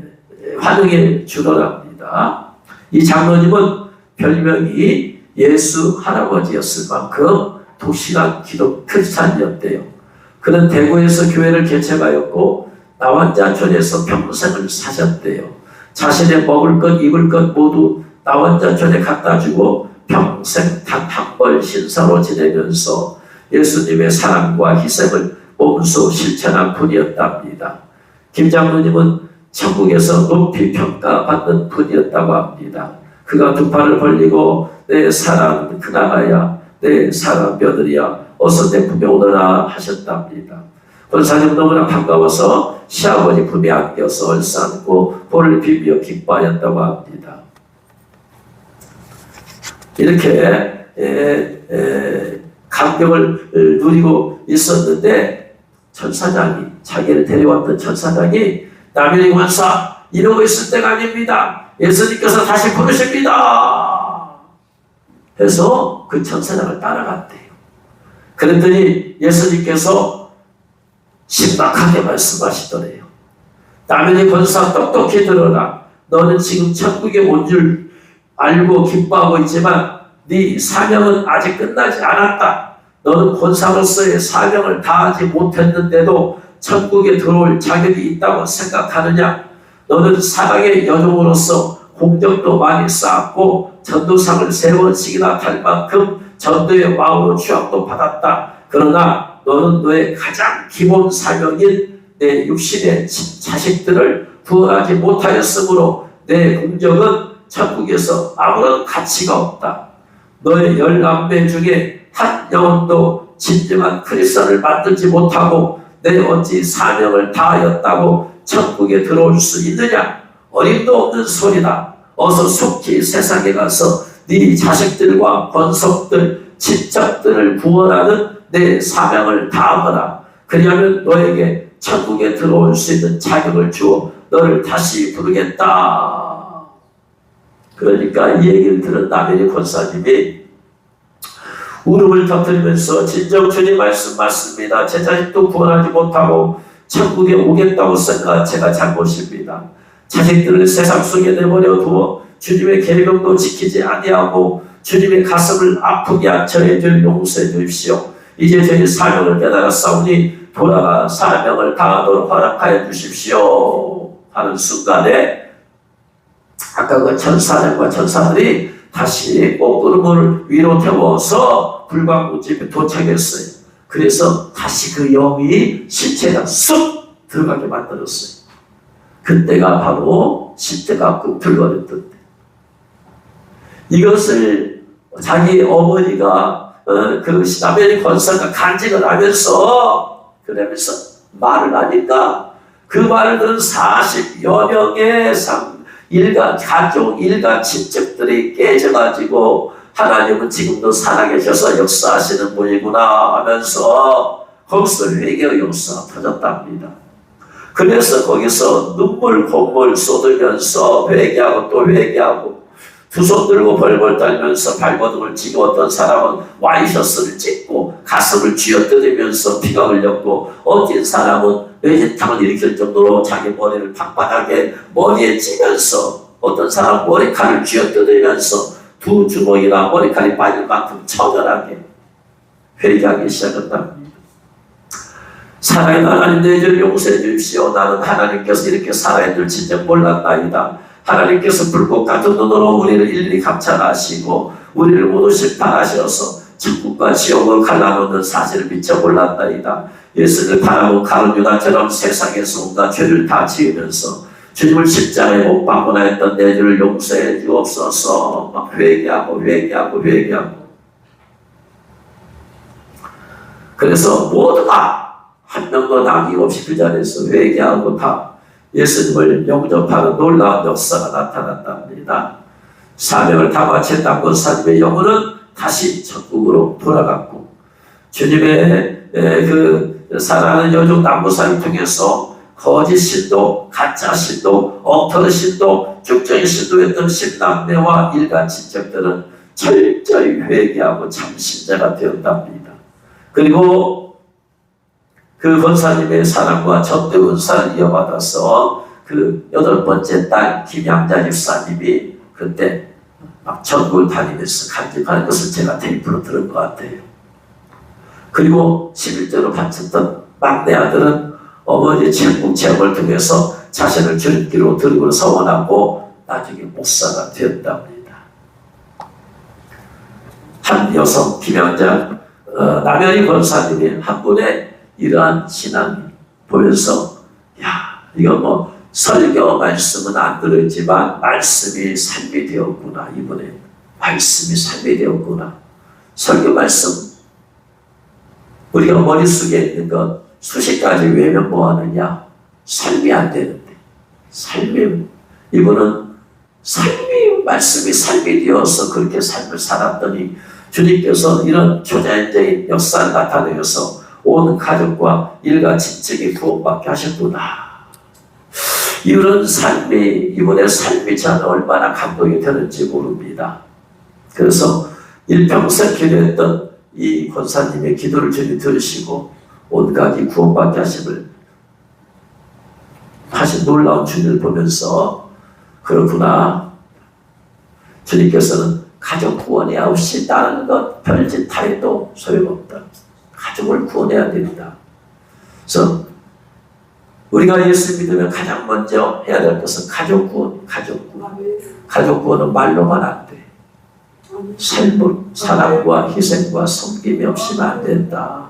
환영해 주더랍니다. 이 장로님은 별명이 예수 할아버지였을 만큼 독실한 기독 크리스찬이었대요. 그는 대구에서 교회를 개척하였고 나원자촌에서 평생을 사셨대요. 자신의 먹을 것 입을 것 모두 나원자촌에 갖다 주고 평생 단 한 벌 신사로 지내면서 예수님의 사랑과 희생을 몸소 실천한 분이었답니다. 김 장로님은 천국에서 높이 평가받는 분이었다고 합니다. 그가 두 팔을 벌리고 내 사랑 그나가야 내 사랑 며느리야 어서 내 품에 오너라 하셨답니다. 권사님은 너무나 반가워서 시아버지 품에 안겨서 얼싸안고 볼을 비비며 기뻐하였다고 합니다. 이렇게 감격을 누리고 있었는데 천사장이 자기를 데려왔던 천사장이 나베리 권사 이러고 있을 때가 아닙니다. 예수님께서 다시 부르십니다. 해서 그 천사장을 따라갔대요. 그랬더니 예수님께서 심각하게 말씀하시더래요. 나베리 권사 똑똑히 들어라. 너는 지금 천국에 온 줄 알고 기뻐하고 있지만 네 사명은 아직 끝나지 않았다. 너는 권사로서의 사명을 다하지 못했는데도 천국에 들어올 자격이 있다고 생각하느냐? 너는 사랑의 여종으로서 공적도 많이 쌓았고 전도상을 3번씩이나 탈 만큼 전도의 마음으로 추앙도 받았다. 그러나 너는 너의 가장 기본 사명인 내 육신의 자식들을 구원하지 못하였으므로 내 공적은 천국에서 아무런 가치가 없다. 너의 10남매 중에 한 영혼도 진정한 크리스천을 만들지 못하고 내 어찌 사명을 다하였다고 천국에 들어올 수 있느냐? 어림도 없는 소리다. 어서 속히 세상에 가서 네 자식들과 권속들, 친척들을 구원하는 내 사명을 다하거라. 그리하면 너에게 천국에 들어올 수 있는 자격을 주어 너를 다시 부르겠다. 그러니까 이 얘기를 들은 나베리 권사님이 울음을 터뜨리면서 진정 주님 말씀 맞습니다. 제 자식도 구원하지 못하고 천국에 오겠다고 생각한 제가 잘못입니다. 자식들을 세상 속에 내버려 두어 주님의 계명도 지키지 아니하고 주님의 가슴을 아프게 한 저의 죄를 용서해 주십시오. 이제 저희 사명을 깨달았사오니 돌아가 사명을 다하도록 허락하여 주십시오 하는 순간에 아까 그 천사장과 천사들이 다시 꽃구름을 위로 태워서 불광무집에 도착했어요. 그래서 다시 그 영이 실체가 쑥 들어가게 만들었어요. 그때가 바로 십자가 굽틀거렸던 때. 이것을 자기 어머니가 그 나베리 권사가 간직을 하면서 그러면서 말을 하니까 그 말을 들은 40여 명의 가족 일가 친척들이 깨져가지고 하나님은 지금도 살아계셔서 역사하시는 분이구나 하면서 거기서 회개의 역사가 터졌답니다. 그래서 거기서 눈물 콧물 쏟으면서 회개하고 또 회개하고 두 손 들고 벌벌 떨면서 발버둥을 치고 어떤 사람은 와이셔츠를 찢고 가슴을 쥐어뜯으면서 피가 흘렸고 어떤 사람은 뇌진탕을 일으킬 정도로 자기 머리를 방바닥에 머리에 찌면서 어떤 사람은 머리칼을 쥐어뜯으면서 두 주먹이나 머리칼이 빠질 만큼 처절하게 회개하기 시작한답니다. 사랑의 하나님 내 죄를 용서해 주십시오. 나는 하나님께서 이렇게 살아야 될 진정 몰랐나이다. 하나님께서 불꽃 같은 눈으로 우리를 일일이 감찰하시고 우리를 모두 심판하셔서 천국과 지옥을 갈라놓는 사실을 미처 몰랐나이다. 예수를 바라본 가룟 유다처럼 세상에서 온갖 죄를 다 지으면서 주님을 십자가에 못 박거나 했던 내 죄를 용서해 주옵소서. 막 회개하고 그래서 모두가 한 명도 남김없이 그 자리에서 회개하고 다 예수님을 영접하는 놀라운 역사가 나타났답니다. 사명을 다 마쳤던 권사님의 영혼은 다시 천국으로 돌아갔고, 주님의 그 사랑하는 여종 남부사를 통해서 거짓 신도, 가짜 신도, 엉터리 신도, 죽정의 신도였던 신남매와 일간 친척들은 철저히 회개하고 참신자가 되었답니다. 그리고 그 권사님의 사랑과 전대 은사를 이어받아서 그 8번째 딸 김양자 집사님이 그때 막 전국을 다니면서 간증하는 것을 제가 테이프로 들은 것 같아요. 그리고 11조로 바쳤던 막내 아들은 어머니의 천국 체험을 통해서 자신을 주님께로 드리고 서원하고 나중에 목사가 되었답니다. 한 여성 김양자 남현희 권사님이 한 분의 이러한 신앙 보면서, 야, 이거 뭐 설교 말씀은 안 들었지만 말씀이 삶이 되었구나. 이번에 말씀이 삶이 되었구나. 설교 말씀, 우리가 머릿속에 있는 것 수십 가지 외면 뭐하느냐? 삶이 안 되는데, 삶이, 이분은 삶이, 말씀이 삶이 되어서 그렇게 삶을 살았더니 주님께서 이런 초자연적인 역사를 나타내어서 온 가족과 일가 친척이 구원받게 하셨구나. 이런 삶이, 이분의 삶이 저는 얼마나 감동이 되는지 모릅니다. 그래서 일평생 기도했던 이 권사님의 기도를 주님 들으시고 온 가족이 구원받게 하심을 하신 놀라운 주님을 보면서, 그렇구나. 주님께서는 가족 구원이 없이 다른 것 별짓 다 해도 소용없다. 가족을 구원해야 됩니다. 그래서 우리가 예수 믿으면 가장 먼저 해야 될 것은 가족 구원, 가족 구원. 가족 구원은 말로만 안 돼. 삶을, 사랑과 희생과 섬김이 없이는 안 된다.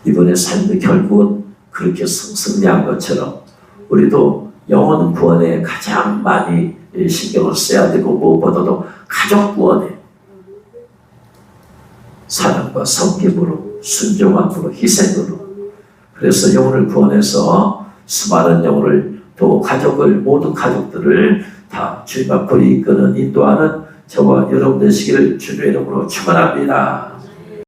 이번에 삶이 결국은 그렇게 승리한 것처럼 우리도 영혼 구원에 가장 많이 신경을 써야 되고, 무엇보다도 가족 구원에 사랑과 섬김으로, 순종함으로, 희생으로, 그래서 영혼을 구원해서 수많은 영혼을, 또 가족을, 모든 가족들을 다 주님 앞으로 이끄는, 인도하는 저와 여러분 되시기를 주님의 이름으로 축원합니다.